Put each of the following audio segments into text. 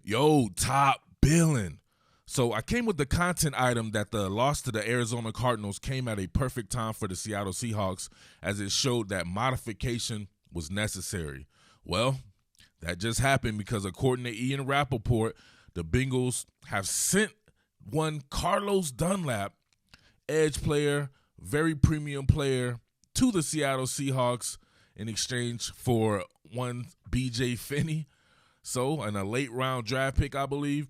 Yo, top Billin. So I came with the content item that the loss to the Arizona Cardinals came at a perfect time for the Seattle Seahawks, as it showed that modification was necessary. Well, that just happened because according to Ian Rappaport, the Bengals have sent one Carlos Dunlap, edge player, very premium player, to the Seattle Seahawks in exchange for one B.J. Finney. So, and a late round draft pick, I believe.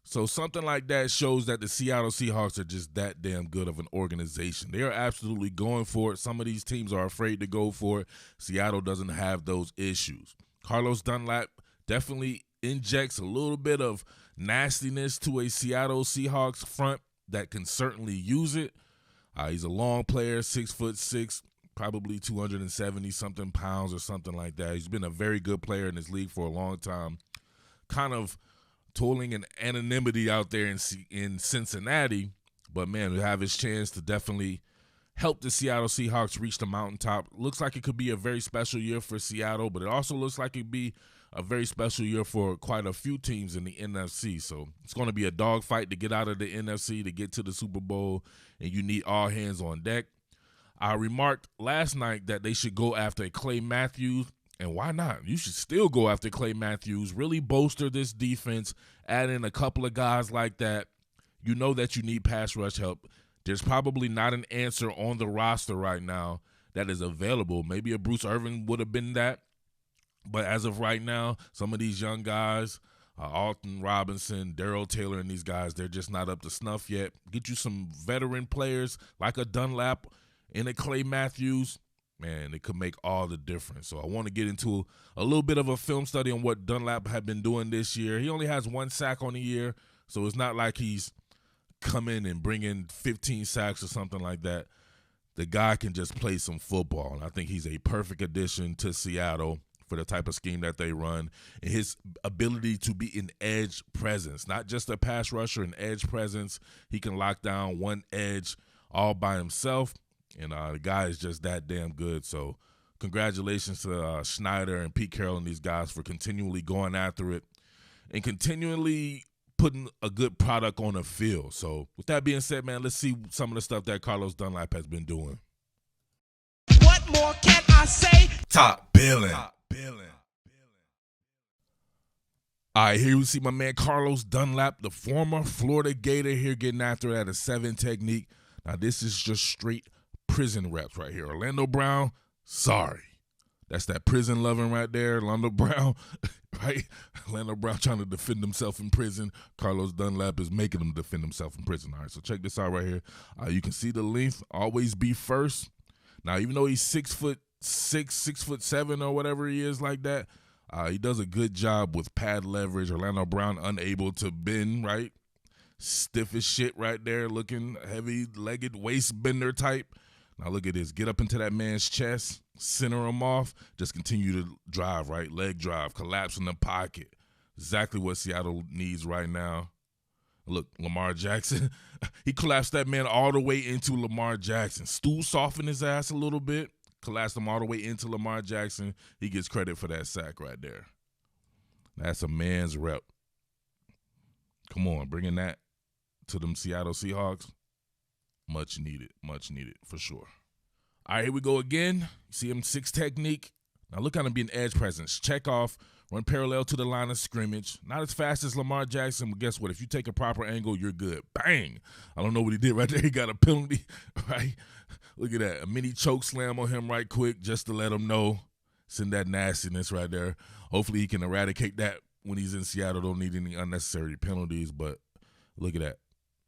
So something like that shows that the Seattle Seahawks are just that damn good of an organization. They are absolutely going for it. Some of these teams are afraid to go for it. Seattle doesn't have those issues. Carlos Dunlap definitely injects a little bit of nastiness to a Seattle Seahawks front that can certainly use it. He's a long player, 6'6", probably 270-something pounds or something like that. He's been a very good player in this league for a long time. Kind of toiling in anonymity out there in Cincinnati, but man, to have his chance to definitely help the Seattle Seahawks reach the mountaintop. Looks like it could be a very special year for Seattle, but it also looks like it'd be a very special year for quite a few teams in the NFC. So it's going to be a dogfight to get out of the NFC, to get to the Super Bowl, and you need all hands on deck. I remarked last night that they should go after Clay Matthews, and why not? You should still go after Clay Matthews, really bolster this defense, add in a couple of guys like that. You know that you need pass rush help. There's probably not an answer on the roster right now that is available. Maybe a Bruce Irvin would have been that. But as of right now, some of these young guys, Alton Robinson, Darrell Taylor, and these guys, they're just not up to snuff yet. Get you some veteran players like a Dunlap and a Clay Matthews. Man, it could make all the difference. So I want to get into a little bit of a film study on what Dunlap had been doing this year. He only has 1 sack on the year, so it's not like he's come in and bring in 15 sacks or something like that. The guy can just play some football, and I think he's a perfect addition to Seattle for the type of scheme that they run, and his ability to be an edge presence, not just a pass rusher, an edge presence. He can lock down one edge all by himself, and the guy is just that damn good. So congratulations to Schneider and Pete Carroll and these guys for continually going after it and continually putting a good product on the field. So with that being said, man, let's see some of the stuff that Carlos Dunlap has been doing. What more can I say? Top Billin. All right, here we see my man Carlos Dunlap, the former Florida Gator, here getting after it at a 7 technique. Now, this is just straight prison reps right here. Orlando Brown, sorry. That's that prison loving right there. Orlando Brown, right? Orlando Brown trying to defend himself in prison. Carlos Dunlap is making him defend himself in prison. All right, so check this out right here. You can see the length, always be first. Now, even though he's 6'6", 6'7", or whatever he is like that, he does a good job with pad leverage. Orlando Brown unable to bend, right? Stiff as shit right there, looking heavy-legged waist bender type. Now look at this. Get up into that man's chest, center him off, just continue to drive, right? Leg drive, collapse in the pocket. Exactly what Seattle needs right now. Look, Lamar Jackson, he collapsed that man all the way into Lamar Jackson. Stu softened his ass a little bit, collapsed him all the way into Lamar Jackson. He gets credit for that sack right there. That's a man's rep. Come on, bringing that to them Seattle Seahawks. Much needed for sure. All right, here we go again. You see him 6 technique. Now look at him being edge presence. Check off, run parallel to the line of scrimmage. Not as fast as Lamar Jackson, but guess what? If you take a proper angle, you're good. Bang! I don't know what he did right there. He got a penalty, right? Look at that. A mini choke slam on him right quick just to let him know. Send that nastiness right there. Hopefully he can eradicate that when he's in Seattle. Don't need any unnecessary penalties, but look at that.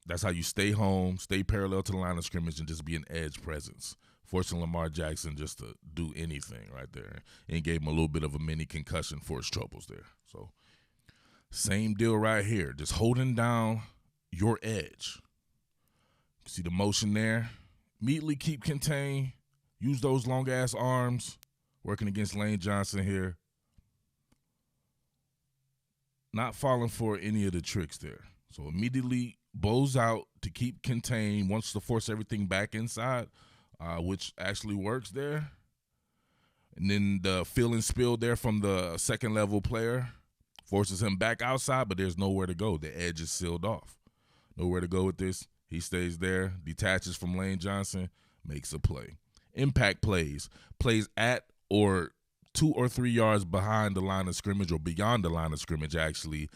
That's how you stay home, stay parallel to the line of scrimmage, and just be an edge presence. Forcing Lamar Jackson just to do anything right there. And gave him a little bit of a mini concussion for his troubles there. So, same deal right here. Just holding down your edge. See the motion there? Immediately keep contained. Use those long-ass arms. Working against Lane Johnson here. Not falling for any of the tricks there. So, immediately bows out to keep contained, wants to force everything back inside, which actually works there. And then the fill and spill there from the second level player Forces him back outside, but there's nowhere to go. The edge is sealed off. Nowhere to go with this. He stays there, detaches from Lane Johnson, makes a play. Impact plays. Plays at or 2 or 3 yards behind the line of scrimmage or beyond the line of scrimmage, actually.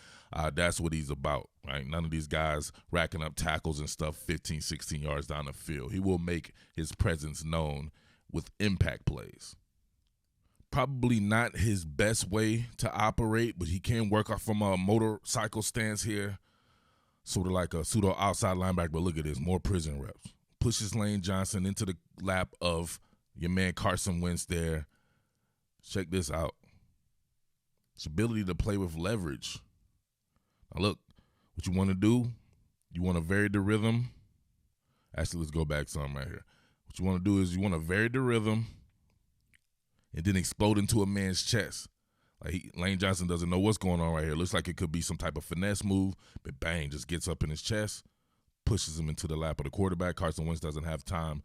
That's what he's about, right? None of these guys racking up tackles and stuff 15, 16 yards down the field. He will make his presence known with impact plays. Probably not his best way to operate, but he can work off from a motorcycle stance here, sort of like a pseudo outside linebacker. But look at this, more prison reps. Pushes Lane Johnson into the lap of your man Carson Wentz there. Check this out. His ability to play with leverage. Now look, what you want to do, you want to vary the rhythm. Actually, let's go back some right here. What you want to do is you want to vary the rhythm and then explode into a man's chest. Like Lane Johnson doesn't know what's going on right here. Looks like it could be some type of finesse move, but bang, just gets up in his chest, pushes him into the lap of the quarterback. Carson Wentz doesn't have time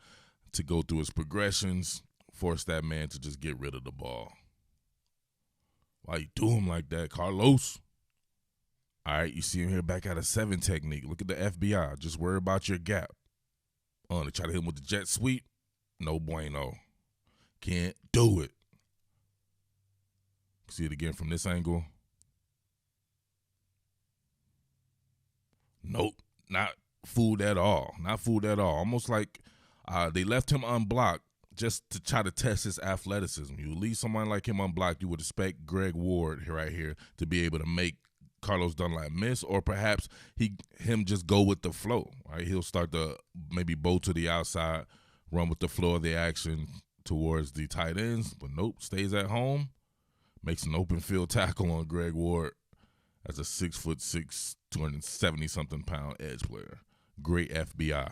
to go through his progressions, force that man to just get rid of the ball. Why you do him like that, Carlos? All right, you see him here back at a 7 technique. Look at the FBI. Just worry about your gap. They try to hit him with the jet sweep. No bueno. Can't do it. See it again from this angle. Nope, not fooled at all. Not fooled at all. Almost like they left him unblocked just to try to test his athleticism. You leave someone like him unblocked, you would expect Greg Ward right here to be able to make Carlos Dunlap miss, or perhaps him just go with the flow. Right, he'll start to maybe bow to the outside, run with the flow of the action towards the tight ends, but nope, stays at home. Makes an open field tackle on Greg Ward as a 6'6", 270-something pound edge player. Great FBI.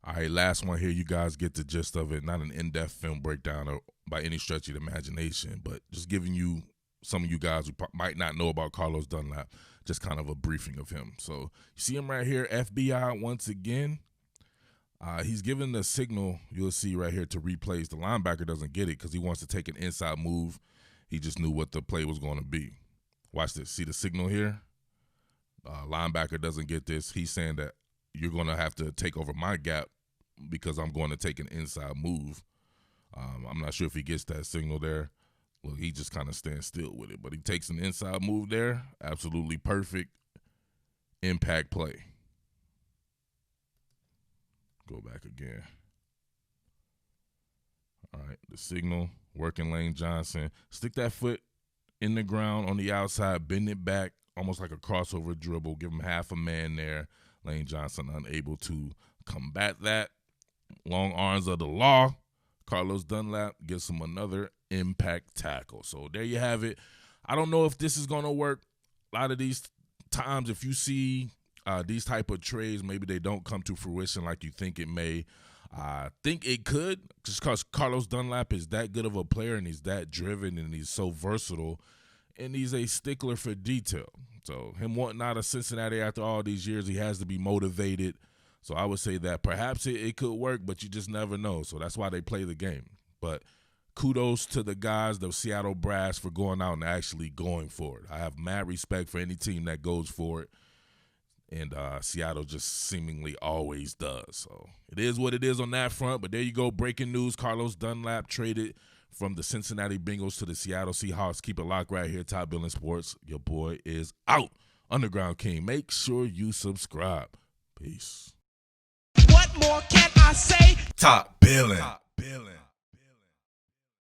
All right, last one here. You guys get the gist of it. Not an in-depth film breakdown or by any stretch of the imagination, but just giving you some of you guys who might not know about Carlos Dunlap, just kind of a briefing of him. So you see him right here, FBI once again. He's given the signal, you'll see right here, to replays. The linebacker doesn't get it because he wants to take an inside move. He just knew what the play was going to be. Watch this. See the signal here? Linebacker doesn't get this. He's saying that you're going to have to take over my gap because I'm going to take an inside move. I'm not sure if he gets that signal there. Look, he just kind of stands still with it. But he takes an inside move there. Absolutely perfect impact play. Go back again. All right, the signal, working Lane Johnson. Stick that foot in the ground on the outside, bend it back, almost like a crossover dribble. Give him half a man there. Lane Johnson unable to combat that. Long arms of the law. Carlos Dunlap gives him another impact tackle. So there you have it. I don't know if this is going to work. A lot of these times, if you see these type of trades, maybe they don't come to fruition like you think it may. I think it could, just because Carlos Dunlap is that good of a player and he's that driven and he's so versatile and he's a stickler for detail. So him wanting out of Cincinnati after all these years, he has to be motivated. So I would say that perhaps it could work, but you just never know. So that's why they play the game. But kudos to the guys, the Seattle Brass, for going out and actually going for it. I have mad respect for any team that goes for it. And Seattle just seemingly always does. So it is what it is on that front. But there you go. Breaking news. Carlos Dunlap traded from the Cincinnati Bengals to the Seattle Seahawks. Keep it locked right here. Top Billin Sports. Your boy is out. Underground King. Make sure you subscribe. Peace. What more can I say? Top Billin.